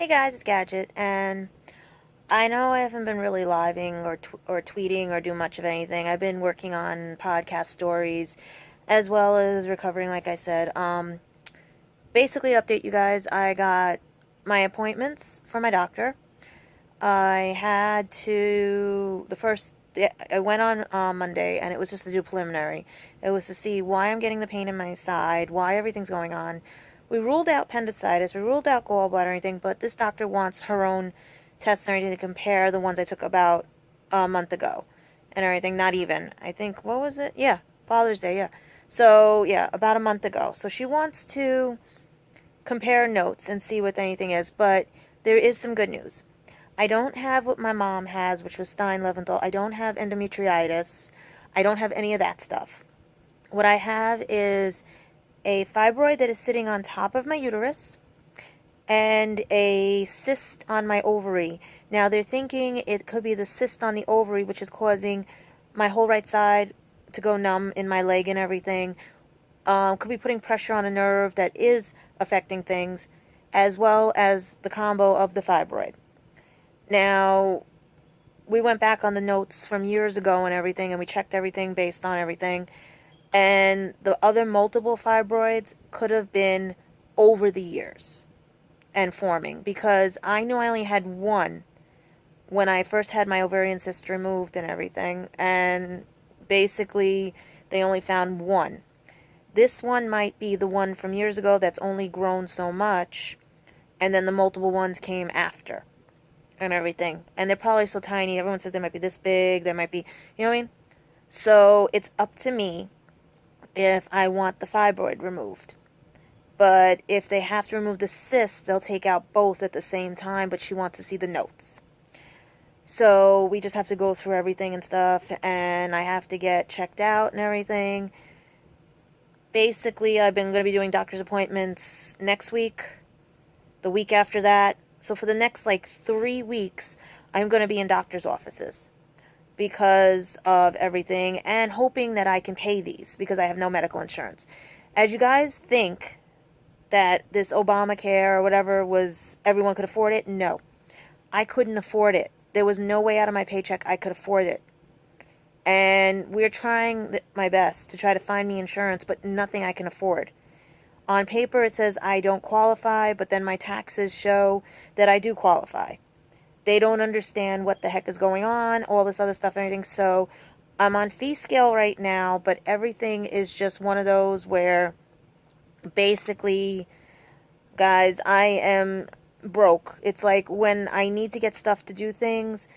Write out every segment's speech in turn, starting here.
Hey guys, it's Gadget, and I know I haven't been really living or tweeting or do much of anything. I've been working on podcast stories as well as recovering, like I said. Basically, update you guys. I got my appointments for my doctor. I had to the first. I went on Monday, and it was just to do preliminary. It was to see why I'm getting the pain in my side, why everything's going on. We ruled out appendicitis, we ruled out gallbladder or anything, but this doctor wants her own tests and everything to compare the ones I took about a month ago and everything. Not even. I think, what was it? Yeah, Father's Day, yeah. So, yeah, about a month ago. So she wants to compare notes and see what anything is, but there is some good news. I don't have what my mom has, which was Stein-Leventhal. I don't have endometriitis. I don't have any of that stuff. What I have is a fibroid that is sitting on top of my uterus and a cyst on my ovary. Now, they're thinking it could be the cyst on the ovary, which is causing my whole right side to go numb in my leg and everything. Could be putting pressure on a nerve that is affecting things, as well as the combo of the fibroid. Now, we went back on the notes from years ago and everything, and we checked everything based on everything. And the other multiple fibroids could have been over the years and forming, because I knew I only had one when I first had my ovarian cyst removed and everything, and basically they only found one. This one might be the one from years ago that's only grown so much, and then the multiple ones came after and everything. And they're probably so tiny. Everyone says they might be this big, they might be, you know what I mean? So it's up to me if I want the fibroid removed. But if they have to remove the cyst, they'll take out both at the same time, but she wants to see the notes. So we just have to go through everything and stuff, and I have to get checked out and everything. Basically, I've been going to be doing doctor's appointments next week, the week after that. So for the next, 3 weeks, I'm going to be in doctor's offices because of everything, and hoping that I can pay these because I have no medical insurance. As you guys think that this Obamacare or whatever was, everyone could afford it, no. I couldn't afford it. There was no way out of my paycheck I could afford it. And we're trying my best to try to find me insurance, but nothing I can afford. On paper it says I don't qualify, but then my taxes show that I do qualify. They don't understand what the heck is going on, all this other stuff and everything. So I'm on fee scale right now, but everything is just one of those where basically, guys, I am broke. It's like when I need to get stuff to do things,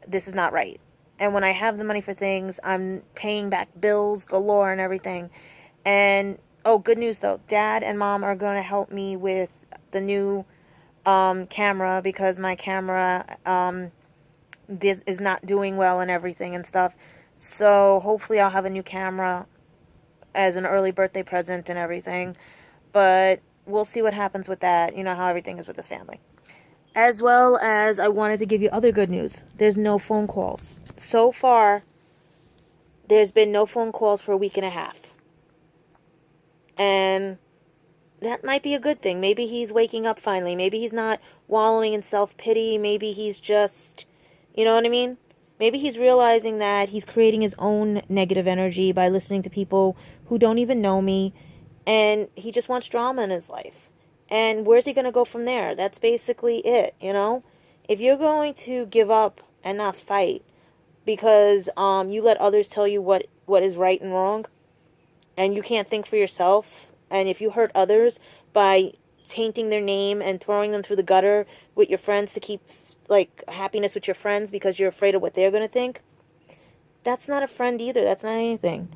this is not right. And when I have the money for things, I'm paying back bills galore and everything. And, oh, good news though. Dad and Mom are going to help me with the new camera, because my camera is not doing well and everything and stuff. So hopefully I'll have a new camera as an early birthday present and everything. But we'll see what happens with that. You know how everything is with this family. As well as I wanted to give you other good news. There's no phone calls. So far, there's been no phone calls for a week and a half. And that might be a good thing. Maybe he's waking up finally. Maybe he's not wallowing in self-pity. Maybe he's just, you know what I mean? Maybe he's realizing that he's creating his own negative energy by listening to people who don't even know me. And he just wants drama in his life. And where's he going to go from there? That's basically it, you know? If you're going to give up and not fight because you let others tell you what is right and wrong, and you can't think for yourself, and if you hurt others by tainting their name and throwing them through the gutter with your friends to keep, happiness with your friends because you're afraid of what they're going to think, that's not a friend either. That's not anything.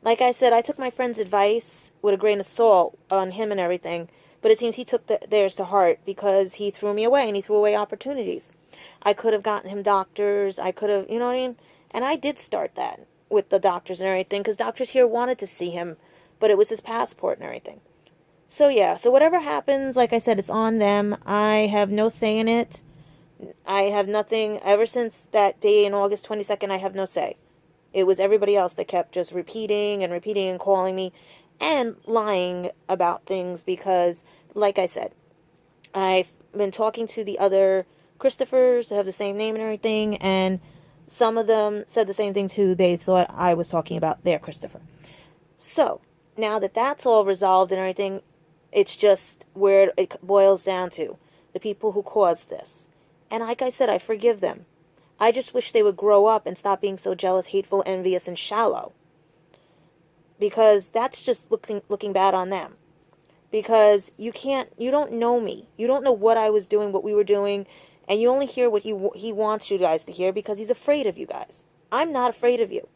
Like I said, I took my friend's advice with a grain of salt on him and everything, but it seems he took theirs to heart because he threw me away, and he threw away opportunities. I could have gotten him doctors. I could have, you know what I mean? And I did start that with the doctors and everything, because doctors here wanted to see him, but it was his passport and everything. So yeah, so whatever happens, like I said, it's on them. I have no say in it. I have nothing. Ever since that day in August 22nd, I have no say. It was everybody else that kept just repeating and calling me and lying about things because, like I said, been talking to the other Christophers who have the same name and everything, and some of them said the same thing too. They thought I was talking about their Christopher. So, now that that's all resolved and everything, it's just where it boils down to. The people who caused this. And like I said, I forgive them. I just wish they would grow up and stop being so jealous, hateful, envious, and shallow. Because that's just looking bad on them. Because you don't know me. You don't know what I was doing, what we were doing, and you only hear what he wants you guys to hear because he's afraid of you guys. I'm not afraid of you.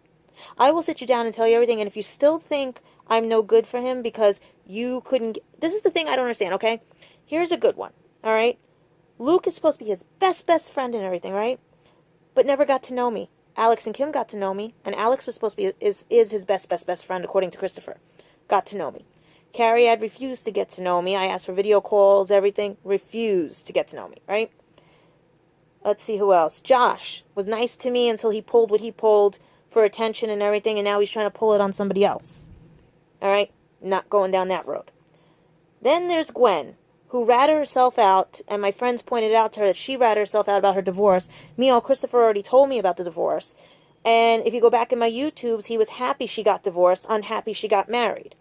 I will sit you down and tell you everything, and if you still think I'm no good for him because you couldn't... This is the thing I don't understand, okay? Here's a good one, all right? Luke is supposed to be his best friend and everything, right? But never got to know me. Alex and Kim got to know me, and Alex was supposed to be is his best friend according to Christopher. Got to know me. Carrie had refused to get to know me. I asked for video calls, everything. Refused to get to know me, right? Let's see who else. Josh was nice to me until he pulled what he pulled for attention and everything, and now he's trying to pull it on somebody else. All right? Not going down that road. Then there's Gwen, who ratted herself out, and my friends pointed out to her that she ratted herself out about her divorce. Meanwhile, Christopher already told me about the divorce. And if you go back in my YouTubes, he was happy she got divorced, unhappy she got married.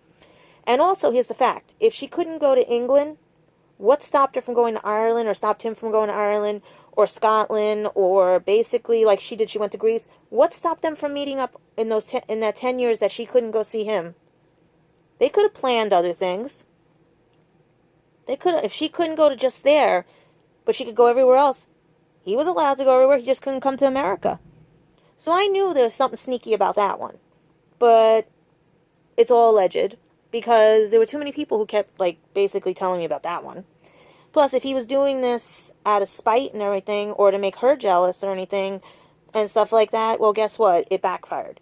And also, here's the fact. If she couldn't go to England, what stopped her from going to Ireland, or stopped him from going to Ireland, or Scotland, or basically, like she did, she went to Greece? What stopped them from meeting up in that 10 years that she couldn't go see him? They could have planned other things. They could have, if she couldn't go to just there, but she could go everywhere else. He was allowed to go everywhere, he just couldn't come to America. So I knew there was something sneaky about that one. But it's all alleged, because there were too many people who kept, like, basically telling me about that one. Plus, if he was doing this out of spite and everything, or to make her jealous or anything, and stuff like that, well, guess what? It backfired.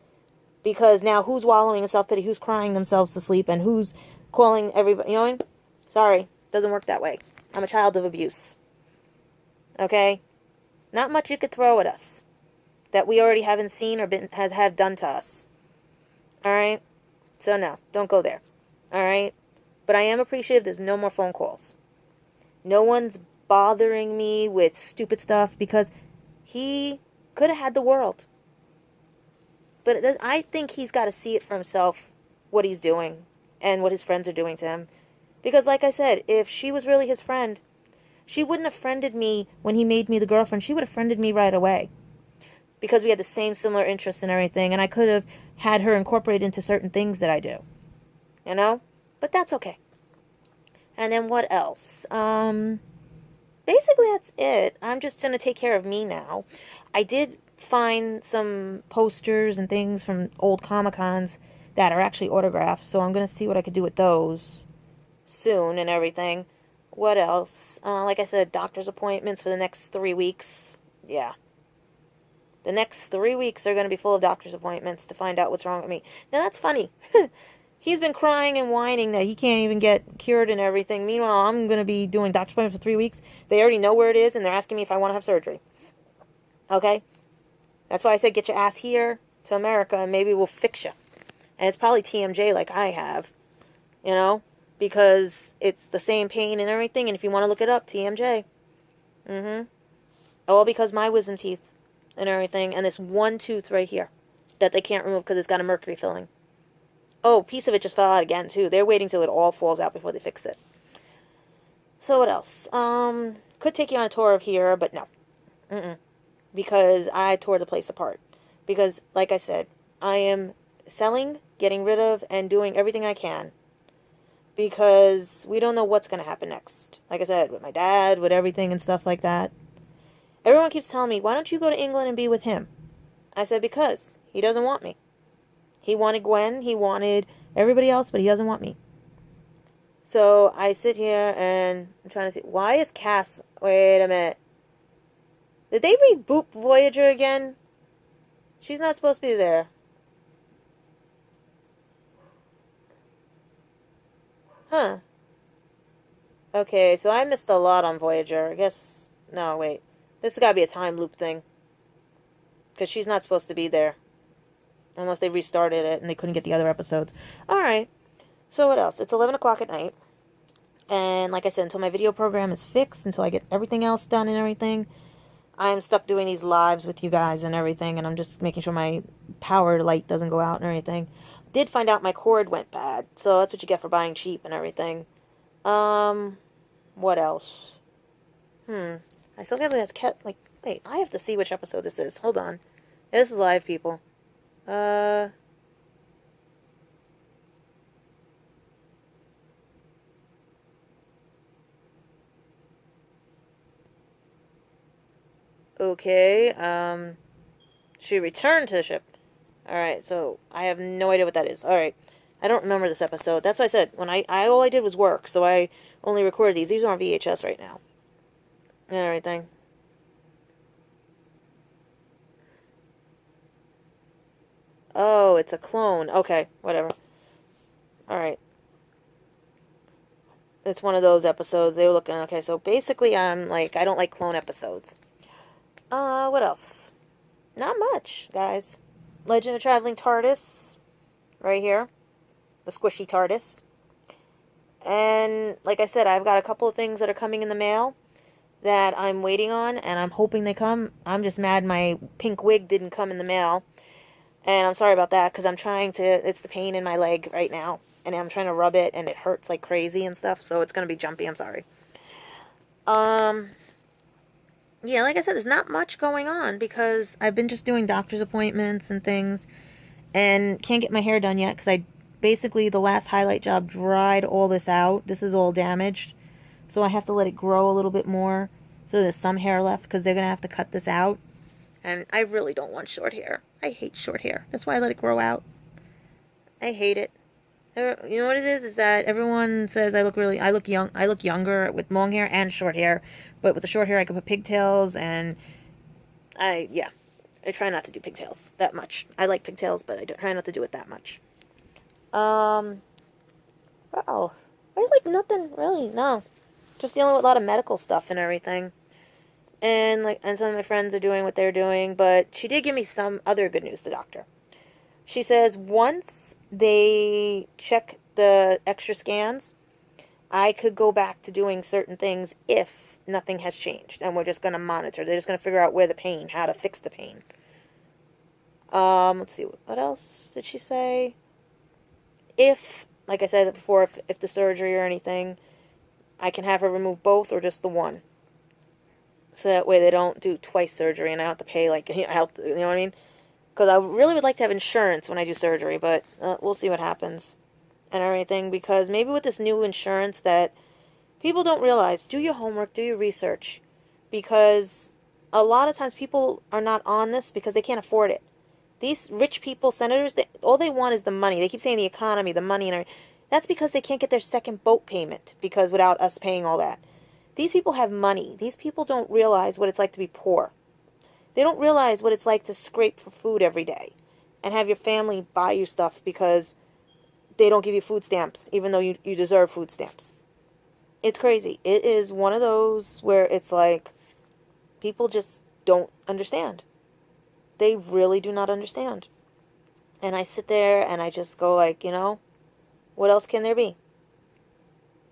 Because now who's wallowing in self-pity, who's crying themselves to sleep, and who's calling everybody, you know what I mean? Sorry. Doesn't work that way. I'm a child of abuse. Okay? Not much you could throw at us that we already haven't seen or have done to us. Alright? So no, don't go there. Alright? But I am appreciative there's no more phone calls. No one's bothering me with stupid stuff because he could have had the world. But I think he's got to see it for himself, what he's doing and what his friends are doing to him. Because, like I said, if she was really his friend, she wouldn't have friended me when he made me the girlfriend. She would have friended me right away. Because we had the same similar interests and everything. And I could have had her incorporated into certain things that I do. You know? But that's okay. And then what else? Basically, that's it. I'm just going to take care of me now. I did find some posters and things from old Comic-Cons that are actually autographed. So I'm going to see what I could do with those soon and everything. What else? Like I said, doctor's appointments for the next 3 weeks. Yeah. The next 3 weeks are going to be full of doctor's appointments to find out what's wrong with me. Now, that's funny. He's been crying and whining that he can't even get cured and everything. Meanwhile, I'm going to be doing doctor's appointments for 3 weeks. They already know where it is, and they're asking me if I want to have surgery. Okay? That's why I said get your ass here to America, and maybe we'll fix you. And it's probably TMJ like I have. You know? Because it's the same pain and everything. And if you want to look it up, TMJ. All because my wisdom teeth and everything. And this one tooth right here that they can't remove because it's got a mercury filling. Oh, a piece of it just fell out again, too. They're waiting till it all falls out before they fix it. So what else? Could take you on a tour of here, but no. Because I tore the place apart. Because, like I said, I am selling, getting rid of, and doing everything I can. Because we don't know what's going to happen next. Like I said, with my dad, with everything and stuff like that. Everyone keeps telling me, why don't you go to England and be with him? I said, because he doesn't want me. He wanted Gwen, he wanted everybody else, but he doesn't want me. So I sit here and I'm trying to see, why is Cass... Wait a minute. Did they reboot Voyager again? She's not supposed to be there. Huh. Okay, so I missed a lot on Voyager. I guess... No, wait. This has got to be a time loop thing. Because she's not supposed to be there. Unless they restarted it and they couldn't get the other episodes. Alright. So what else? It's 11 o'clock at night. And like I said, until my video program is fixed, until I get everything else done and everything, I'm stuck doing these lives with you guys and everything, and I'm just making sure my power light doesn't go out and everything. Did find out my cord went bad, so that's what you get for buying cheap and everything. What else? I still can't believe that's cat. Like, wait, I have to see which episode this is. Hold on. This is live, people. Okay, she returned to the ship. Alright, so I have no idea what that is. Alright, I don't remember this episode. That's why I said, when I all I did was work, so I only recorded these. These are on VHS right now. And everything. Oh, it's a clone. Okay, whatever. Alright. It's one of those episodes. They were looking, okay, so basically I'm like, I don't like clone episodes. What else? Not much, guys. Legend of Traveling TARDIS. Right here. The squishy TARDIS. And, like I said, I've got a couple of things that are coming in the mail that I'm waiting on, and I'm hoping they come. I'm just mad my pink wig didn't come in the mail. And I'm sorry about that, because I'm trying to, it's the pain in my leg right now. And I'm trying to rub it, and it hurts like crazy and stuff, so it's going to be jumpy, I'm sorry. Yeah, like I said, there's not much going on, because I've been just doing doctor's appointments and things, and can't get my hair done yet, because basically, the last highlight job dried all this out. This is all damaged, so I have to let it grow a little bit more, so there's some hair left, because they're going to have to cut this out. And I really don't want short hair. I hate short hair. That's why I let it grow out. I hate it. You know what it is that everyone says I look young. I look younger with long hair and short hair. But with the short hair, I can put pigtails, and I try not to do pigtails that much. I like pigtails, but I try not to do it that much. Wow. I like nothing really. No, just dealing with a lot of medical stuff and everything. And some of my friends are doing what they're doing, but she did give me some other good news, the doctor. She says once they check the extra scans, I could go back to doing certain things if nothing has changed. And we're just going to monitor. They're just going to figure out where the pain, how to fix the pain. Let's see, what else did she say? If, like I said before, if the surgery or anything, I can have her remove both or just the one. So that way they don't do twice surgery and I have to pay, like, you know what I mean? Because I really would like to have insurance when I do surgery, but we'll see what happens and everything. Because maybe with this new insurance that people don't realize, do your homework, do your research. Because a lot of times people are not on this because they can't afford it. These rich people, senators, all they want is the money. They keep saying the economy, the money, and everything. That's because they can't get their second boat payment because without us paying all that. These people have money. These people don't realize what it's like to be poor. They don't realize what it's like to scrape for food every day and have your family buy you stuff because they don't give you food stamps, even though you deserve food stamps. It's crazy. It is one of those where it's like people just don't understand. They really do not understand. And I sit there and I just go like, what else can there be?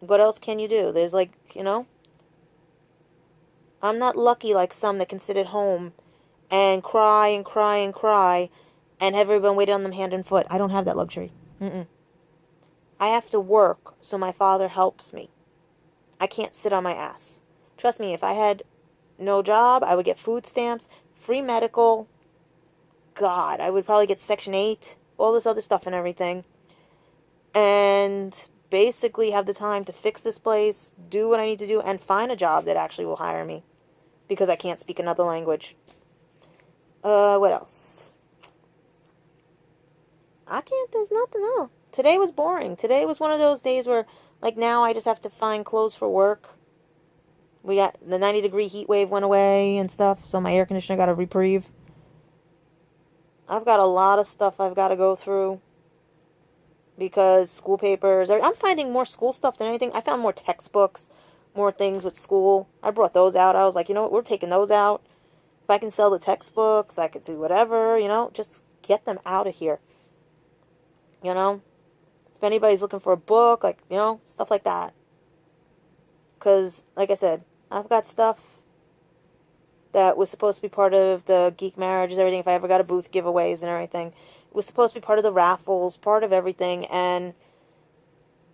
What else can you do? There's like, I'm not lucky like some that can sit at home and cry and cry and cry and have everyone wait on them hand and foot. I don't have that luxury. I have to work so my father helps me. I can't sit on my ass. Trust me, if I had no job, I would get food stamps, free medical. God, I would probably get Section 8, all this other stuff and everything. And basically have the time to fix this place, do what I need to do, and find a job that actually will hire me. Because I can't speak another language. What else? There's nothing else. Today was boring. Today was one of those days where, like now, I just have to find clothes for work. We got, the 90-degree heat wave went away and stuff, so my air conditioner got a reprieve. I've got a lot of stuff I've got to go through. Because school papers, I'm finding more school stuff than anything. I found more textbooks, more things with school. I brought those out. I was like, you know what, we're taking those out. If I can sell the textbooks, I could do whatever, just get them out of here. If anybody's looking for a book, like, stuff like that. Because, like I said, I've got stuff that was supposed to be part of the geek marriages, everything. If I ever got a booth, giveaways and everything, it was supposed to be part of the raffles, part of everything, and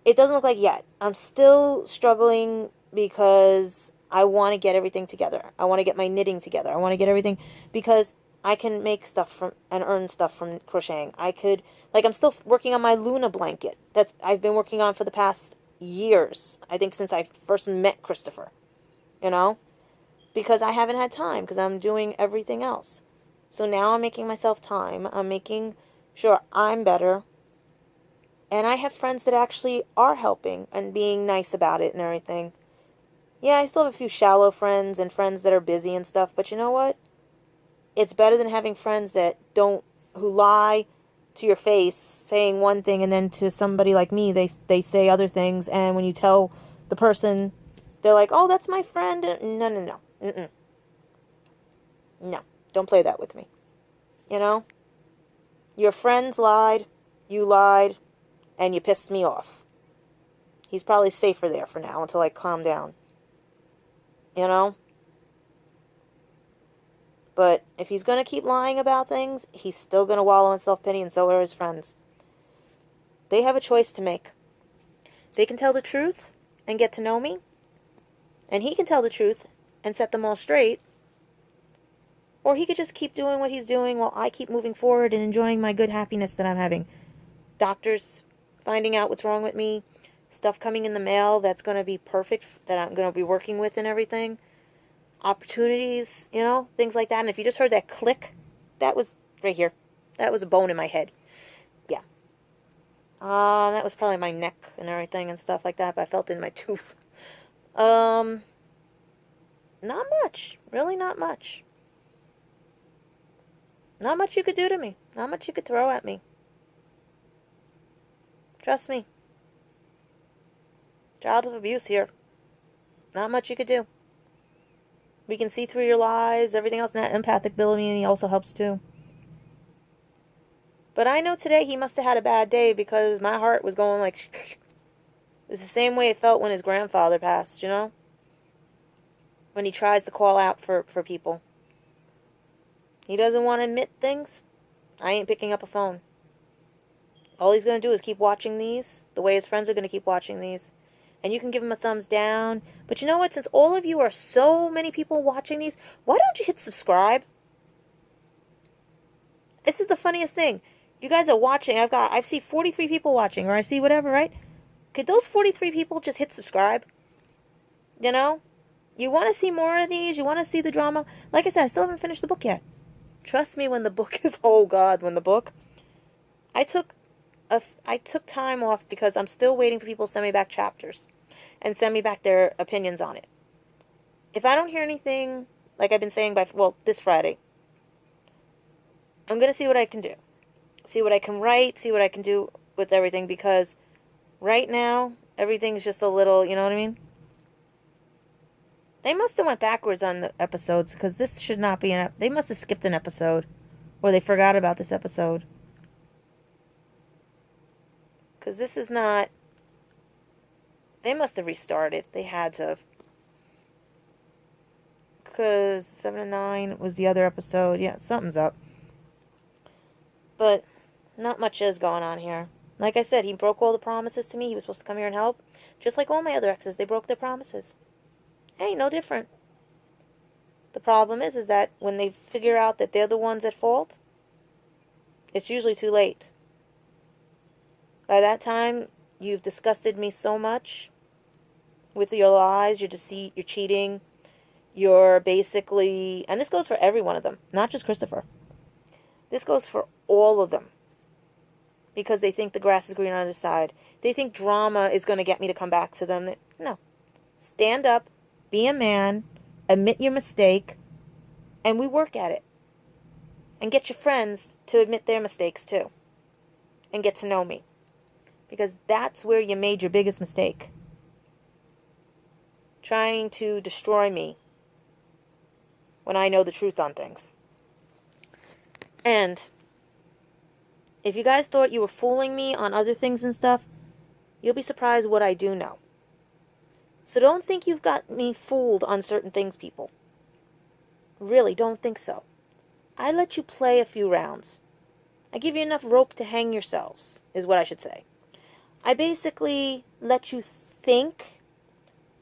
it doesn't look like yet. I'm still struggling because I want to get everything together. I want to get my knitting together. I want to get everything because I can make stuff from and earn stuff from crocheting. I could, like, I'm still working on my Luna blanket that's I've been working on for the past years. I think since I first met Christopher, you know, because I haven't had time because I'm doing everything else. So now I'm making myself time. I'm making sure I'm better. And I have friends that actually are helping and being nice about it and everything. Yeah, I still have a few shallow friends and friends that are busy and stuff, but you know what? It's better than having friends that who lie to your face, saying one thing, and then to somebody like me, they say other things, and when you tell the person, they're like, oh, that's my friend. No, no, no. Mm-mm. No, don't play that with me. You know? Your friends lied, you lied, and you pissed me off. He's probably safer there for now until I calm down. You know? But if he's going to keep lying about things, he's still going to wallow in self-pity, and so are his friends. They have a choice to make. They can tell the truth and get to know me, and he can tell the truth and set them all straight, or he could just keep doing what he's doing while I keep moving forward and enjoying my good happiness that I'm having. Doctors finding out what's wrong with me, stuff coming in the mail that's going to be perfect, that I'm going to be working with and everything. Opportunities, you know, things like that. And if you just heard that click, that was right here. That was a bone in my head. Yeah. That was probably my neck and everything and stuff like that, but I felt it in my tooth. Not much. Really not much. Not much you could do to me. Not much you could throw at me. Trust me. Childhood abuse here. Not much you could do. We can see through your lies, everything else, and that empathic ability also helps too. But I know today he must have had a bad day because my heart was going like... It's the same way it felt when his grandfather passed, you know? When he tries to call out for people. He doesn't want to admit things. I ain't picking up a phone. All he's going to do is keep watching these, the way his friends are going to keep watching these. And you can give him a thumbs down. But you know what? Since all of you are so many people watching these, why don't you hit subscribe? This is the funniest thing. You guys are watching. I see 43 people watching, or I see whatever, right? Could those 43 people just hit subscribe? You know? You want to see more of these? You want to see the drama? Like I said, I still haven't finished the book yet. Trust me when the book is... Oh, God, when the book... I took time off because I'm still waiting for people to send me back chapters and send me back their opinions on it. If I don't hear anything, like I've been saying this Friday, I'm going to see what I can do. See what I can write, see what I can do with everything, because right now, everything's just a little, you know what I mean? They must have went backwards on the episodes, because this should not be they must have skipped an episode, or they forgot about this episode. Because this is not... They must have restarted. They had to have. Because 7 and 9 was the other episode. Yeah, something's up. But not much is going on here. Like I said, he broke all the promises to me. He was supposed to come here and help. Just like all my other exes, they broke their promises. Hey, no different. The problem is that when they figure out that they're the ones at fault, it's usually too late. By that time, you've disgusted me so much with your lies, your deceit, your cheating. You're basically... And this goes for every one of them, not just Christopher. This goes for all of them. Because they think the grass is greener on the other side. They think drama is going to get me to come back to them. No. Stand up, be a man, admit your mistake, and we work at it. And get your friends to admit their mistakes too. And get to know me. Because that's where you made your biggest mistake. Trying to destroy me when I know the truth on things. And if you guys thought you were fooling me on other things and stuff, you'll be surprised what I do know. So don't think you've got me fooled on certain things, people. Really, don't think so. I let you play a few rounds. I give you enough rope to hang yourselves, is what I should say. I basically let you think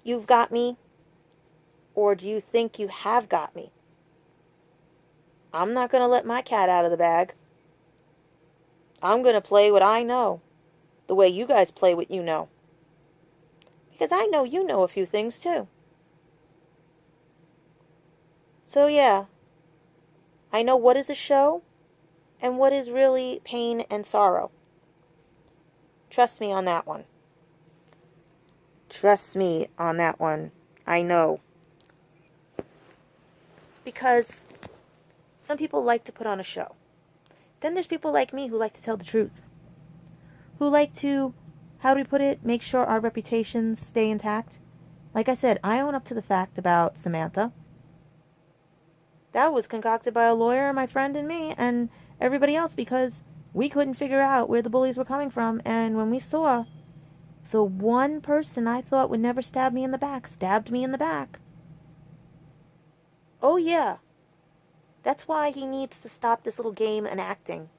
you've got me, or do you think you have got me? I'm not going to let my cat out of the bag. I'm going to play what I know, the way you guys play what you know. Because I know you know a few things too. So yeah, I know what is a show and what is really pain and sorrow. Trust me on that one. Trust me on that one. I know. Because some people like to put on a show. Then there's people like me who like to tell the truth. Who like to, how do we put it, make sure our reputations stay intact. Like I said, I own up to the fact about Samantha. That was concocted by a lawyer, my friend, and me, and everybody else, because we couldn't figure out where the bullies were coming from. And when we saw the one person I thought would never stab me in the back stabbed me in the back. Oh yeah. That's why he needs to stop this little game and acting.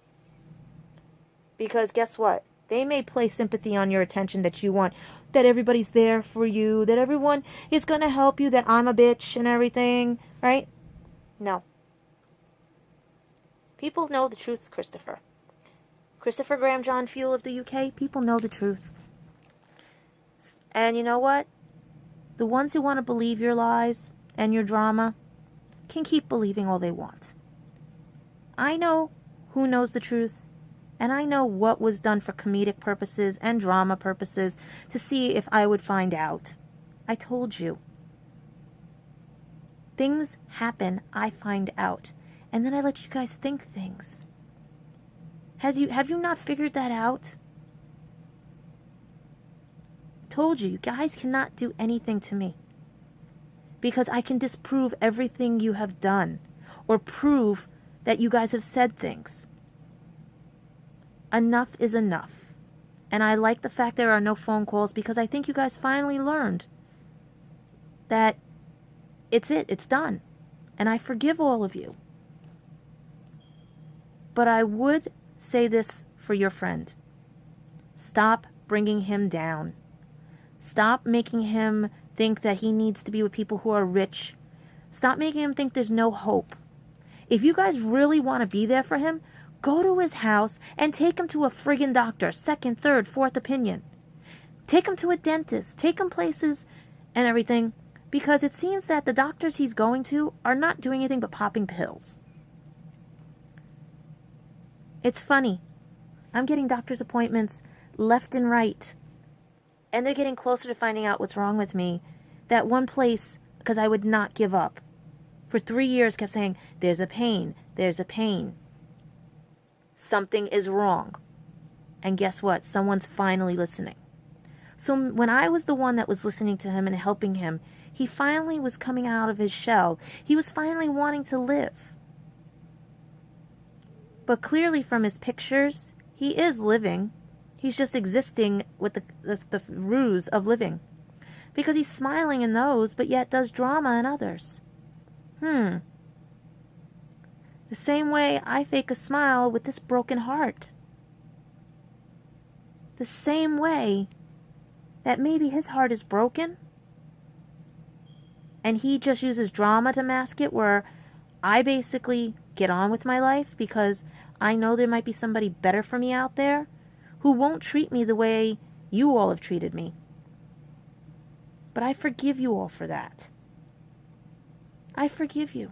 Because guess what? They may play sympathy on your attention that you want, that everybody's there for you, that everyone is going to help you, that I'm a bitch and everything, right? No. People know the truth, Christopher. Christopher Graham John Fuel of the UK, people know the truth. And you know what? The ones who want to believe your lies and your drama can keep believing all they want. I know who knows the truth, and I know what was done for comedic purposes and drama purposes to see if I would find out. I told you. Things happen, I find out, and then I let you guys think things. Have you not figured that out? Told you guys cannot do anything to me. Because I can disprove everything you have done, or prove that you guys have said things. Enough is enough. And I like the fact there are no phone calls, because I think you guys finally learned that it's done. And I forgive all of you. But I would say this for your friend. Stop bringing him down. Stop making him think that he needs to be with people who are rich. Stop making him think there's no hope. If you guys really want to be there for him, go to his house and take him to a friggin' doctor, second, third, fourth opinion. Take him to a dentist. Take him places and everything, because it seems that the doctors he's going to are not doing anything but popping pills. It's funny. I'm getting doctor's appointments left and right. And they're getting closer to finding out what's wrong with me. That one place, because I would not give up. For 3 years kept saying, there's a pain, there's a pain. Something is wrong. And guess what? Someone's finally listening. So when I was the one that was listening to him and helping him, he finally was coming out of his shell. He was finally wanting to live. But clearly from his pictures, he is living. He's just existing with the ruse of living. Because he's smiling in those, but yet does drama in others. The same way I fake a smile with this broken heart. The same way that maybe his heart is broken, and he just uses drama to mask it, where I basically get on with my life because I know there might be somebody better for me out there who won't treat me the way you all have treated me. But I forgive you all for that. I forgive you.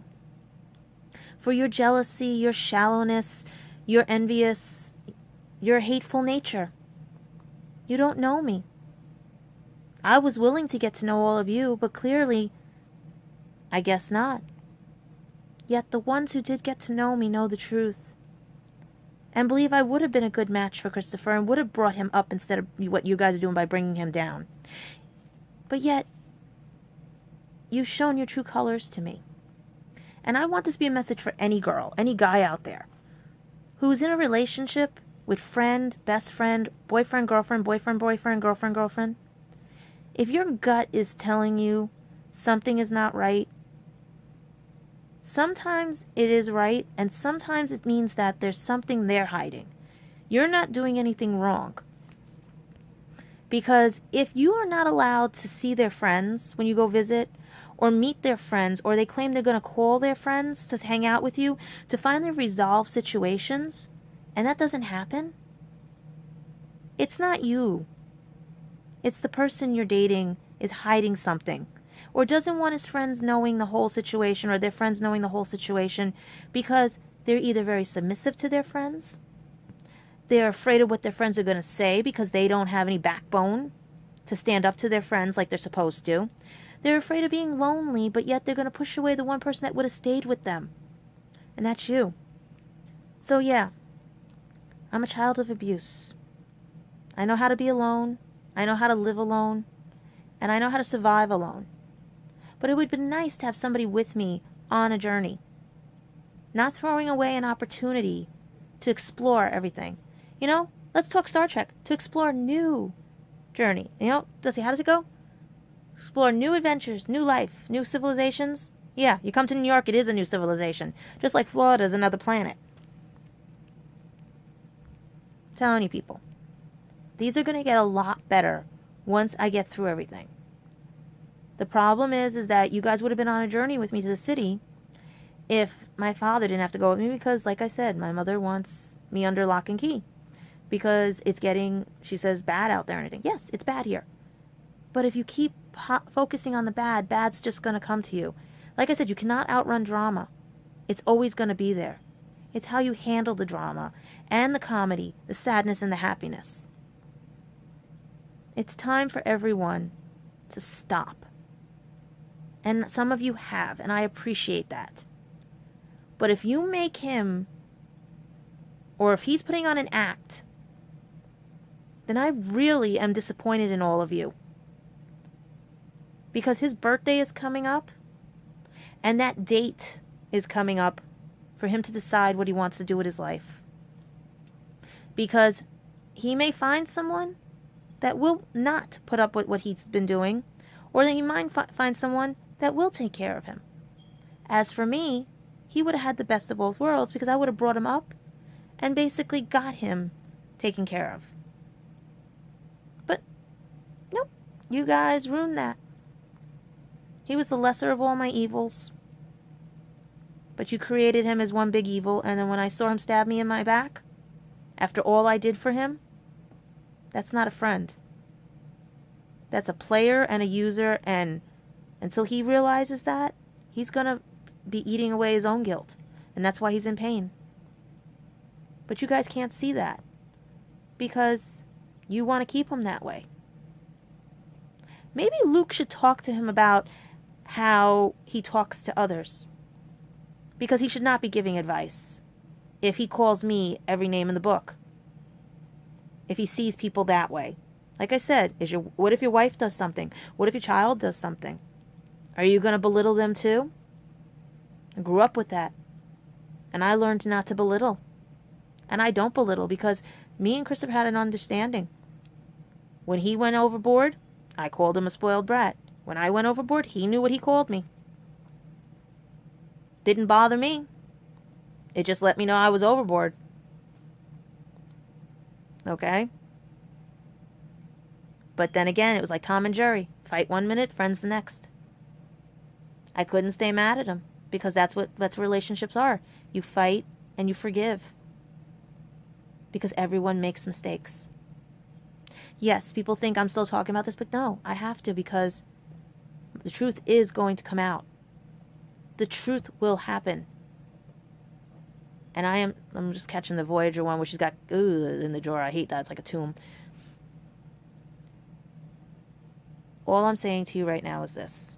For your jealousy, your shallowness, your envious, your hateful nature. You don't know me. I was willing to get to know all of you, but clearly, I guess not. Yet the ones who did get to know me know the truth. And believe I would have been a good match for Christopher and would have brought him up instead of what you guys are doing by bringing him down. But yet, you've shown your true colors to me. And I want this to be a message for any girl, any guy out there who's in a relationship with friend, best friend, boyfriend, girlfriend, boyfriend, boyfriend, girlfriend, girlfriend. If your gut is telling you something is not right, sometimes it is right, and sometimes it means that there's something they're hiding. You're not doing anything wrong. Because if you are not allowed to see their friends when you go visit, or meet their friends, or they claim they're going to call their friends to hang out with you, to finally resolve situations, and that doesn't happen, it's not you. It's the person you're dating is hiding something, or doesn't want his friends knowing the whole situation, or their friends knowing the whole situation, because they're either very submissive to their friends, they're afraid of what their friends are going to say because they don't have any backbone to stand up to their friends like they're supposed to. They're afraid of being lonely, but yet they're going to push away the one person that would have stayed with them. And that's you. So yeah, I'm a child of abuse. I know how to be alone. I know how to live alone. And I know how to survive alone. But it would be nice to have somebody with me on a journey. Not throwing away an opportunity to explore everything. You know, let's talk Star Trek. To explore a new journey. You know, how does it go? Explore new adventures, new life, new civilizations. Yeah, you come to New York, it is a new civilization. Just like Florida is another planet. I'm telling you people. These are going to get a lot better once I get through everything. The problem is that you guys would have been on a journey with me to the city if my father didn't have to go with me because, like I said, my mother wants me under lock and key. Because it's getting, she says, bad out there and everything. Yes, it's bad here. But if you keep focusing on the bad, bad's just going to come to you. Like I said, you cannot outrun drama. It's always going to be there. It's how you handle the drama and the comedy, the sadness and the happiness. It's time for everyone to stop. And some of you have, and I appreciate that. But if you make him, or if he's putting on an act, then I really am disappointed in all of you. Because his birthday is coming up, and that date is coming up for him to decide what he wants to do with his life. Because he may find someone that will not put up with what he's been doing, or that he might find someone that will take care of him. As for me, he would have had the best of both worlds because I would have brought him up and basically got him taken care of. But, nope, you guys ruined that. He was the lesser of all my evils. But you created him as one big evil, and then when I saw him stab me in my back, after all I did for him, that's not a friend. That's a player and a user, and until he realizes that, he's going to be eating away his own guilt. And that's why he's in pain. But you guys can't see that. Because you want to keep him that way. Maybe Luke should talk to him about how he talks to others. Because he should not be giving advice if he calls me every name in the book. If he sees people that way. Like I said, what if your wife does something? What if your child does something? Are you going to belittle them too? I grew up with that. And I learned not to belittle. And I don't belittle because me and Christopher had an understanding. When he went overboard, I called him a spoiled brat. When I went overboard, he knew what he called me. Didn't bother me. It just let me know I was overboard. Okay? But then again, it was like Tom and Jerry. Fight 1 minute, friends the next. I couldn't stay mad at him because that's what relationships are. You fight and you forgive. Because everyone makes mistakes. Yes, people think I'm still talking about this, but no, I have to because the truth is going to come out. The truth will happen. And I'm just catching the Voyager one where she's got in the drawer. I hate that. It's like a tomb. All I'm saying to you right now is this.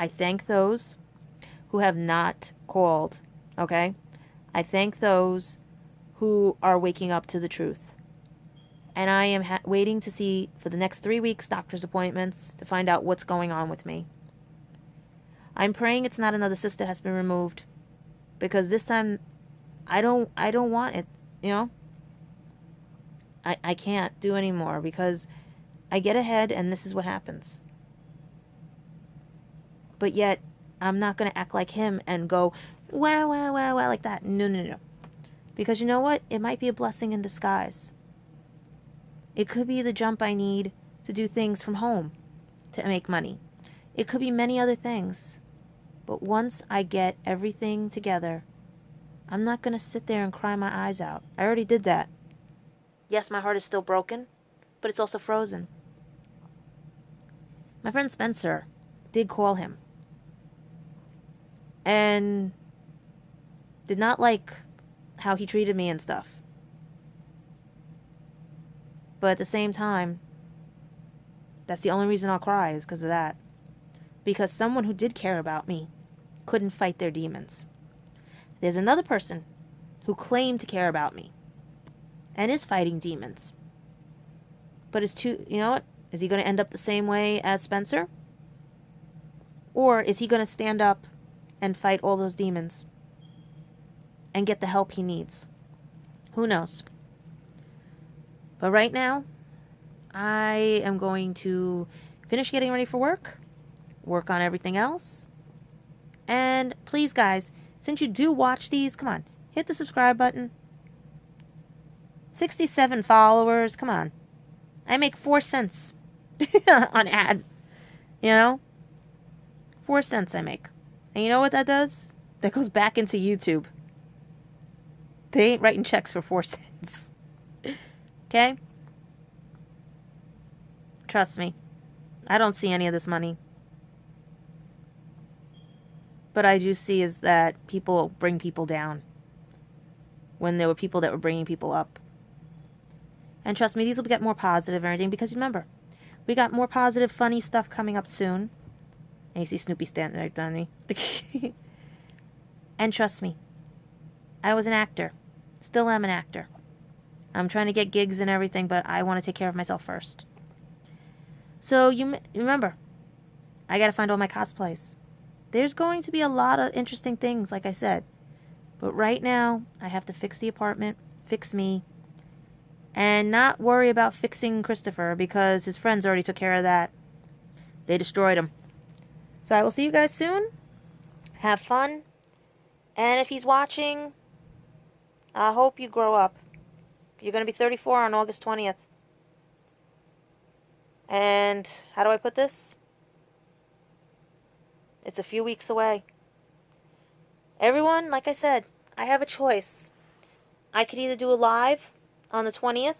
I thank those who have not called, okay? I thank those who are waking up to the truth. And I am waiting to see for the next 3 weeks doctor's appointments to find out what's going on with me. I'm praying it's not another cyst that has been removed. Because this time, I don't want it, you know? I can't do anymore because I get ahead and this is what happens. But yet, I'm not going to act like him and go, wow, wow, wow, wow, like that. No, no, no. Because you know what? It might be a blessing in disguise. It could be the jump I need to do things from home to make money. It could be many other things. But once I get everything together, I'm not going to sit there and cry my eyes out. I already did that. Yes, my heart is still broken, but it's also frozen. My friend Spencer did call him and did not like how he treated me and stuff. But at the same time, that's the only reason I'll cry is because of that. Because someone who did care about me couldn't fight their demons. There's another person who claimed to care about me and is fighting demons. But is too, you know what? Is he going to end up the same way as Spencer? Or is he going to stand up and fight all those demons and get the help he needs? Who knows? But right now, I am going to finish getting ready for work on everything else. And please, guys, since you do watch these, come on, hit the subscribe button. 67 followers, come on. I make 4 cents on ad, you know? 4 cents I make. And you know what that does? That goes back into YouTube. They ain't writing checks for 4 cents. Okay? Trust me. I don't see any of this money. But I do see is that people bring people down when there were people that were bringing people up. And trust me, these will get more positive and everything because remember, we got more positive, funny stuff coming up soon. And you see Snoopy standing right behind me. And trust me, I was an actor. Still am an actor. I'm trying to get gigs and everything, but I want to take care of myself first. So you remember, I got to find all my cosplays. There's going to be a lot of interesting things, like I said. But right now, I have to fix the apartment, fix me, and not worry about fixing Christopher because his friends already took care of that. They destroyed him. So I will see you guys soon. Have fun. And if he's watching, I hope you grow up. You're going to be 34 on August 20th. And how do I put this? It's a few weeks away. Everyone, like I said, I have a choice. I could either do a live on the 20th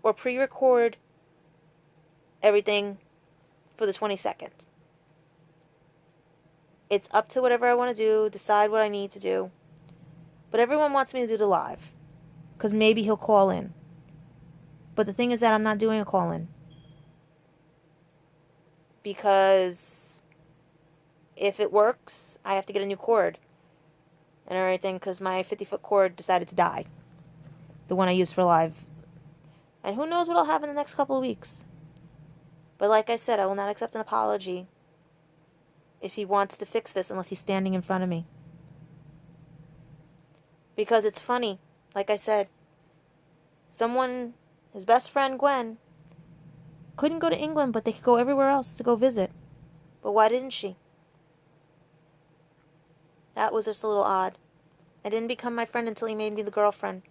or pre-record everything for the 22nd. It's up to whatever I want to do, decide what I need to do. But everyone wants me to do the live because maybe he'll call in. But the thing is that I'm not doing a call-in because if it works, I have to get a new cord and everything because my 50-foot cord decided to die. The one I used for live. And who knows what I'll have in the next couple of weeks. But like I said, I will not accept an apology if he wants to fix this unless he's standing in front of me. Because it's funny, like I said, someone, his best friend Gwen, couldn't go to England, but they could go everywhere else to go visit. But why didn't she? That was just a little odd. I didn't become my friend until he made me the girlfriend.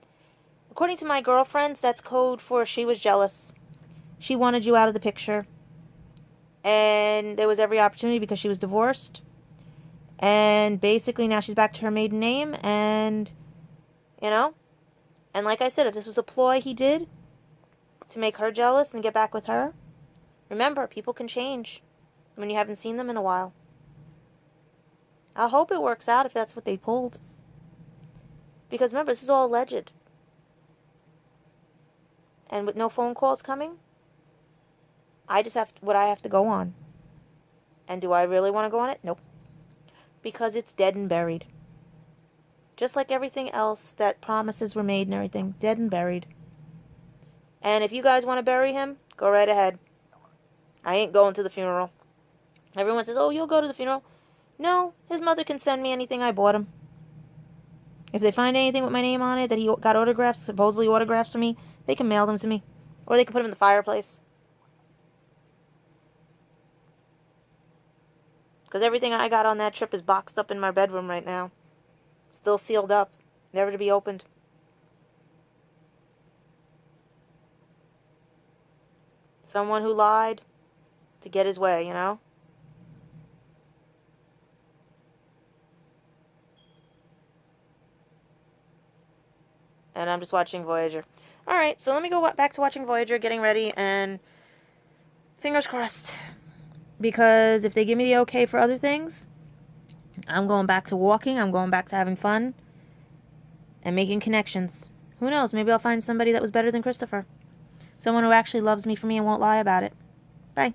According to my girlfriends, that's code for she was jealous. She wanted you out of the picture. And there was every opportunity because she was divorced. And basically now she's back to her maiden name. And, you know. And like I said, if this was a ploy he did to make her jealous and get back with her, remember, people can change when you haven't seen them in a while. I hope it works out if that's what they pulled. Because remember, this is all alleged. And with no phone calls coming, I just have what I have to go on. And do I really want to go on it? Nope. Because it's dead and buried. Just like everything else that promises were made and everything. Dead and buried. And if you guys want to bury him, go right ahead. I ain't going to the funeral. Everyone says, oh, you'll go to the funeral. No, his mother can send me anything I bought him. If they find anything with my name on it that he got autographs, supposedly autographs from me, they can mail them to me. Or they can put them in the fireplace. Because everything I got on that trip is boxed up in my bedroom right now. Still sealed up. Never to be opened. Someone who lied to get his way, you know? And I'm just watching Voyager. Alright, so let me go back to watching Voyager, getting ready, and fingers crossed. Because if they give me the okay for other things, I'm going back to walking, I'm going back to having fun, and making connections. Who knows, maybe I'll find somebody that was better than Christopher. Someone who actually loves me for me and won't lie about it. Bye.